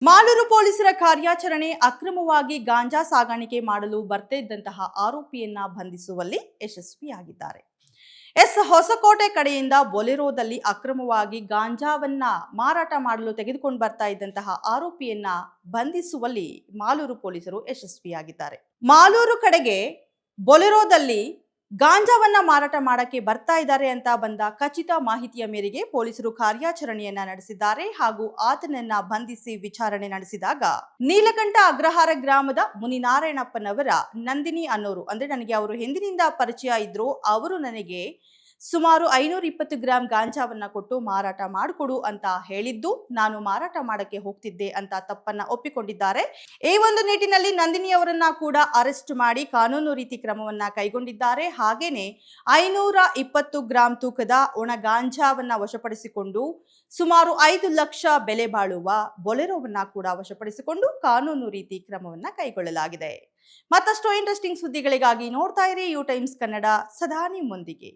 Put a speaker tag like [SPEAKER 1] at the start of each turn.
[SPEAKER 1] ಮಾಲೂರು ಪೊಲೀಸರ ಕಾರ್ಯಾಚರಣೆ ಅಕ್ರಮವಾಗಿ ಗಾಂಜಾ ಸಾಗಾಣಿಕೆ ಮಾಡಲು ಬರ್ತಿದ್ದಂತಹ ಆರೋಪಿಯನ್ನ ಬಂಧಿಸುವಲ್ಲಿ ಯಶಸ್ವಿಯಾಗಿದ್ದಾರೆ. ಹೊಸಕೋಟೆ ಕಡೆಯಿಂದ ಬೊಲೆರೋದಲ್ಲಿ ಅಕ್ರಮವಾಗಿ ಗಾಂಜಾವನ್ನ ಮಾರಾಟ ಮಾಡಲು ತೆಗೆದುಕೊಂಡು ಬರ್ತಾ ಇದ್ದಂತಹ ಆರೋಪಿಯನ್ನ ಬಂಧಿಸುವಲ್ಲಿ ಮಾಲೂರು ಪೊಲೀಸರು ಯಶಸ್ವಿಯಾಗಿದ್ದಾರೆ. ಮಾಲೂರು ಕಡೆಗೆ ಬೊಲೆರೋದಲ್ಲಿ ಗಾಂಜಾವನ್ನ ಮಾರಾಟ ಮಾಡಕ್ಕೆ ಬರ್ತಾ ಇದ್ದಾರೆ ಅಂತ ಬಂದ ಖಚಿತ ಮಾಹಿತಿಯ ಮೇರೆಗೆ ಪೊಲೀಸರು ಕಾರ್ಯಾಚರಣೆಯನ್ನ ನಡೆಸಿದ್ದಾರೆ ಹಾಗೂ ಆತನನ್ನ ಬಂಧಿಸಿ ವಿಚಾರಣೆ ನಡೆಸಿದಾಗ ನೀಲಕಂಠ ಅಗ್ರಹಾರ ಗ್ರಾಮದ ಮುನಿನಾರಾಯಣಪ್ಪನವರ ನಂದಿನಿ ಅನ್ನೋರು, ಅಂದ್ರೆ ನನಗೆ ಅವರು ಹಿಂದಿನಿಂದ ಪರಿಚಯ ಇದ್ರು, ಅವರು ನನಗೆ ಸುಮಾರು 520 ಗ್ರಾಂ ಗಾಂಜಾವನ್ನ ಕೊಟ್ಟು ಮಾರಾಟ ಮಾಡಿಕೊಡು ಅಂತ ಹೇಳಿದ್ದು, ನಾನು ಮಾರಾಟ ಮಾಡಕ್ಕೆ ಹೋಗ್ತಿದ್ದೆ ಅಂತ ತಪ್ಪನ್ನ ಒಪ್ಪಿಕೊಂಡಿದ್ದಾರೆ. ಈ ಒಂದು ನಿಟ್ಟಿನಲ್ಲಿ ನಂದಿನಿ ಅವರನ್ನ ಕೂಡ ಅರೆಸ್ಟ್ ಮಾಡಿ ಕಾನೂನು ರೀತಿ ಕ್ರಮವನ್ನ ಕೈಗೊಂಡಿದ್ದಾರೆ. ಹಾಗೇನೆ 520 ಗ್ರಾಂ ತೂಕದ ಒಣ ಗಾಂಜಾವನ್ನ ವಶಪಡಿಸಿಕೊಂಡು ಸುಮಾರು 5 ಲಕ್ಷ ಬೆಲೆ ಬಾಳುವ ಬೊಲೆರೋವನ್ನ ಕೂಡ ವಶಪಡಿಸಿಕೊಂಡು ಕಾನೂನು ರೀತಿ ಕ್ರಮವನ್ನ ಕೈಗೊಳ್ಳಲಾಗಿದೆ. ಮತ್ತಷ್ಟು ಇಂಟ್ರೆಸ್ಟಿಂಗ್ ಸುದ್ದಿಗಳಿಗಾಗಿ ನೋಡ್ತಾ ಇರಿ ಯು ಟೈಮ್ಸ್ ಕನ್ನಡ, ಸದಾ ನಿಮ್ಮೊಂದಿಗೆ.